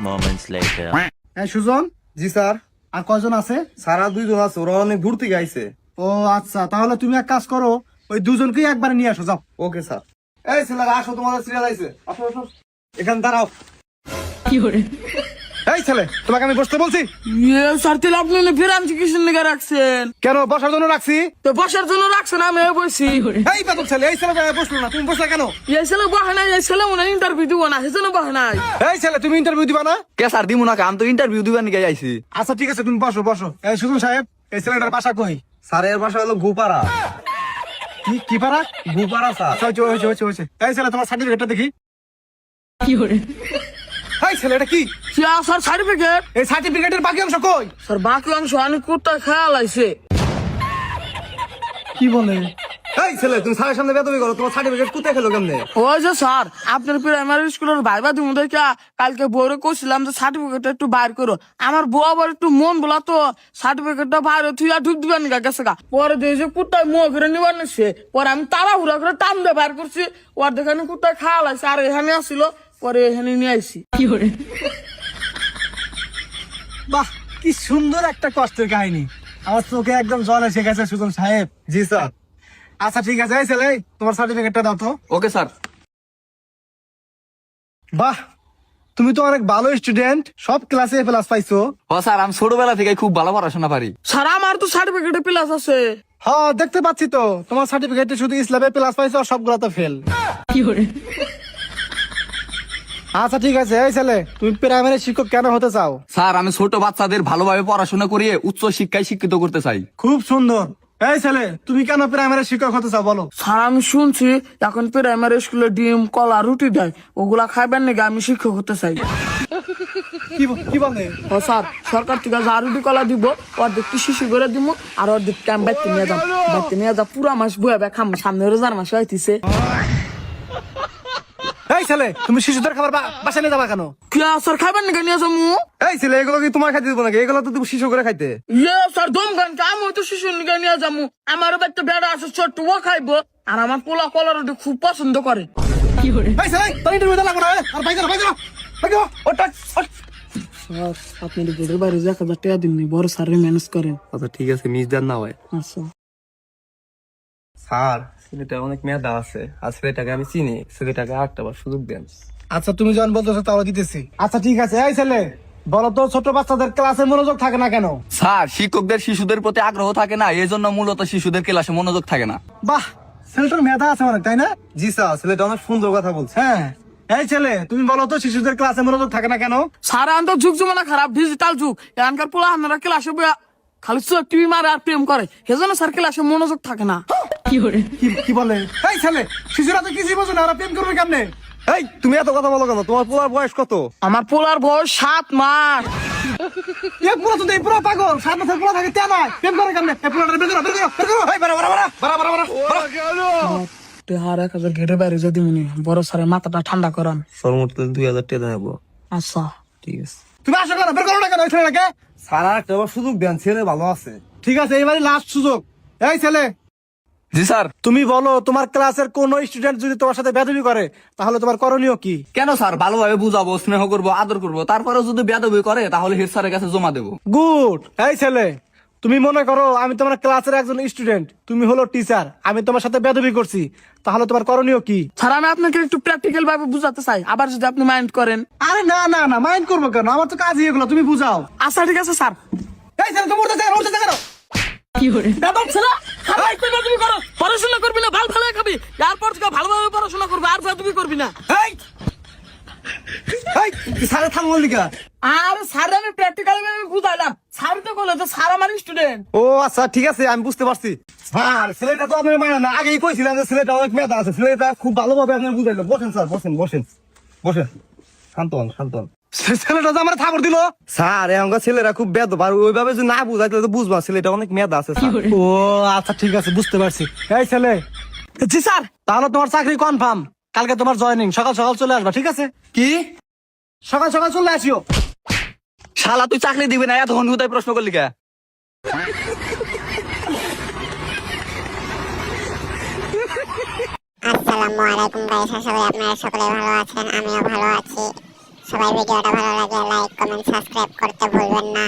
moments later. হ্যাঁ সুজন। জি sir. আর কয়জন আছে? স্যার আর দুইজন আছে, ওরা অনেক দূর থেকে আইছে। ও আচ্ছা, তাহলে তুমি এক কাজ করো, ওই দুজনকেই একবারে নিয়ে আসো, যাও। Okay sir. এই ছেলেরা আসো, তোমাদের সিরিয়াল আইছে। আসো আসো, এখানে দাঁড়াও। এই ছেলে, তোমাকে আমি বসতে বলছি। স্যার তাহলে আপনি ফিরান্সি কিসের লেগে রাখছেন? কেন বসার জন্য রাখছি? তো বসার জন্য রাখছেন, আমি বসি। এই বেতন ছেলে, এই ছেলে বসলো না, তুমি বসলে কেন? এই ছেলে বহে নাই, এই ছেলে মনে ইন্টারভিউ দিব না, সেজন্য বহে নাই। এই ছেলে, তুমি ইন্টারভিউ দিবা না? কে স্যার দিমু না, আমি তো ইন্টারভিউ দিবার নিয়ে আইছি। আচ্ছা ঠিক আছে, তুমি বসো বসো। এই সুজন সাহেব, এই ছেলেটার বাসা কই? স্যার এর বাসা হলো গোপাড়া। কি পারা? গোপাড়া স্যার। হয়েছে। এই ছেলে, তোমার সার্টিফিকেটটা দেখি। এই ছেলে, এটা কি? Sir certificate? এই সার্টিফিকেটের বাকি অংশ কই? স্যার বাকি অংশ অনেক কুত্তা খেয়াল আইছে। কি বলে? এই ছেলে, তুমি স্যারের সামনে বেতবি করো, তোমার সার্টিফিকেট কোথায় খেলো কেমনে? ওই যে স্যার, আপনার প্রাইমারি স্কুলের ভাইবা দিব দেখা কালকে বউরে কইছিলাম যে সার্টিফিকেটটা একটু বাইর করো। আমার বউ আবার একটু মন বলা তো সার্টিফিকেটটা বাইরে থুইয়া ঢুক দিবার নিগা গেছে গা। পরে দেখি যে কুত্তায় মুখ করে নিবার নিচ্ছে, পরে আমি তাড়াহুড়া করে টান দিয়ে বাইর করছি, ওর দেখানে কুত্তায় খাওয়া লাগছে, আর এখানে আসছিল, পরে এখানে নিয়ে আইছি। বাহ, কি সুন্দর একটা কষ্টের কাহিনী। আমার চোখে একদম জল এসে গেছে সুজন সাহেব। জি স্যার। আচ্ছা ঠিক আছে, এই ছেলে, তোমার সার্টিফিকেটটা দাও তো। Okay sir. বাহ, তুমি তো অনেক ভালো স্টুডেন্ট, সব ক্লাসে প্লাস পাইছো। ও স্যার, আমি ছোটবেলা থেকে খুব ভালো পড়াশোনা পারি। স্যার আমার তো সার্টিফিকেটে প্লাস আছে। হ্যাঁ দেখতে পাচ্ছি তো, তোমার সার্টিফিকেটে শুধু ইসলামে প্লাস পাইছো, আর সবগুলো তো ফেল। আচ্ছা ঠিক আছে, এই ছেলে, তুমি প্রাইমারি শিক্ষক কেন হতে চাও? স্যার আমি ছোট বাচ্চাদের ভালোভাবে পড়াশোনা করিয়ে উচ্চ শিক্ষায় শিক্ষিত করতে চাই। খুব সুন্দর। এই ছেলে, তুমি কেন প্রাইমারি শিক্ষক হতে চাও বলো? স্যার আমি শুনছি এখন প্রাইমারি স্কুলে ডিম কলা রুটি দেয়, ওগুলা খাইবেন নাকি, আমি শিক্ষক হতে চাই। কি বলে? ও স্যার, সরকার থেকে যা রুটি কলা দিব, অর্ধেক শিশু করে দিব, আর অর্ধেক আমি বাইতে নিয়ে যাবো, বাইতে নিয়ে যা পুরা মাস বয়ে খাম, সামনে রোজার মাস হইতেছে। এই ছেলে, তুমি শিশুদের খাবার বাসায় নিয়ে যাবা কেন? কি স্যার খাইবেন নাকি নিয়ে যাবো? এই ছেলে, এগুলো কি তোমার খাইতে দিব নাকি? এগুলো তো তুমি শিশু করে খাইতে। স্যার দম গান আমি হয়তো শিশু নিয়ে নিয়ে যাবো, আমার বাচ্চা বেড়া আছে ছোট্ট, ও খাইবো, আর আমার পোলা কলা রুটি খুব পছন্দ করে। এই ছেলে, তোর ইন্টারভিউ লাগবে না, আর বাইরে স্যার আপনি গেটের বাইরে যে 1000 টাকা দিননি, বড় স্যার ম্যানেজ করেন। আচ্ছা ঠিক আছে, মিস দেন না হয়। আচ্ছা স্যার, ছেলেটা অনেক মেধা আছে, আর ছেলেটাকে আমি চিনি, ছেলেটাকে আরেকটা বার সুযোগ দেন। আচ্ছা তুমি যখন বলতেছো তাহলে দিতেছি। আচ্ছা ঠিক আছে, এই ছেলে, বলো তো ছোট বাচ্চাদের ক্লাসে মনোযোগ থাকে না কেন? স্যার শিক্ষকদের শিশুদের প্রতি আগ্রহ থাকে না, এই জন্য মূলত শিশুদের ক্লাসে মনোযোগ থাকে না। বাহ, ছেলেটার মেধা আছে অনেক, তাই না? জি স্যার, ছেলেটা অনেক সুন্দর কথা বলছে। হ্যাঁ, এই ছেলে, তুমি বলো তো শিশুদের ক্লাসে মনোযোগ থাকে না কেন? স্যার এখন তো যুগ জমানা খারাপ, ডিজিটাল যুগ, এখানকার পোলা আপনারা ক্লাসে খালি টিভি মারে আর প্রেম করে, সেজন্য স্যার ক্লাসে মনোযোগ থাকে না। কি বলে? এই ছেলে, শিশুরা তো কিছুই বোঝে না, ওরা প্রেম করবে কেমনে? এই তুমি এত কথা বলো কেন? তোমার পোলার বয়স কত? আমার পোলার বয়স 7 মাস। এই পুরো তো পুরো পাগল, 7 মাসের পুরো থাকে তে না, প্রেম করে কেমনে? এই পুরোটা বের করো। এই আর 1000 গেটের বাইরে যদি মনে বড় স্যারের মাথাটা ঠান্ডা করান। সর্বোচ্চ 2000 টাকা দেবো। আচ্ছা ঠিক আছে। তুমি আসো কেন? বের করো না কেন এই ছেলেটাকে? স্যার আর একটা বার সুযোগ দেন, ছেলে ভালো আছে। ঠিক আছে, এবারে লাস্ট সুযোগ। এই ছেলে, জি স্যার। তুমি বলো তোমার ক্লাসের কোন স্টুডেন্ট যদি তোমার সাথে বেয়াদবি করে তাহলে তোমার করণীয় কি? কেন স্যার, ভালোভাবে বুঝাবো, স্নেহ করবো, আদর করবো, তারপরেও যদি বেয়াদবি করে তাহলে হেড স্যারের কাছে জমা দেবো। গুড। এই ছেলে, তুমি মনে করো আমি তোমার ক্লাসের একজন স্টুডেন্ট, তুমি হলো টিচার, আমি তোমার সাথে বেয়াদবি করছি, তাহলে তোমার করণীয় কি? স্যার আমি আপনাকে একটু প্র্যাকটিক্যাল ভাবে বুঝাতে চাই, আবার যদি আপনি মাইন্ড করেন। আরে না না না, মাইন্ড করবো কেন? আমার তো কাজই এগুলো, তুমি বুঝাও। আচ্ছা ঠিক আছে স্যার। এই ছেলে, তুমি উঠতে কেন? দাদা ছেলে, খারাপ করে তুমি করো, পড়াশোনা করবি না, ভালো ভালো খাবি, তারপর থেকে ভালোভাবে পড়াশোনা করবি, আর তুমি করবি না। স্যার থামল লিখা। আর স্যার আমি প্র্যাকটিক্যাল ভাবে বুঝাইলাম, স্যার তো বলে যে স্যার আমার স্টুডেন্ট। ও আচ্ছা ঠিক আছে, আমি বুঝতে পারছি। স্যার ছেলেটা তো আপনার মানে না, আগেই কইছিলাম যে ছেলেটা অনেক মেধা আছে, ছেলেটা খুব ভালোভাবে আপনার বুঝাইলো। বসেন স্যার, বসেন। শান্ত হন। ছেলেটা তো আমার থাপড় দিল। স্যার এখনকার ছেলেরা খুব বেদ, আর ওইভাবে যদি না বুঝাইতে তো বুঝবা, ছেলেটা অনেক মেধা আছে স্যার। ও আচ্ছা ঠিক আছে, বুঝতে পারছি। এই ছেলে, জি স্যার। তাহলে তোমার চাকরি কনফার্ম, কালকে তোমার জয়েনিং, সকাল চলে আসবা, ঠিক আছে? কি? সকাল চলে আসিও। শালা তুই চাকরি দিবি না, এতক্ষণ কোথায় প্রশ্ন করলি কে? আসসালামু আলাইকুম গাইস, আশা করি আপনারা সকলে ভালো আছেন, আমিও ভালো আছি। সবাই ভিডিওটা ভালো লাগলে লাইক কমেন্ট সাবস্ক্রাইব করতে ভুলবেন না।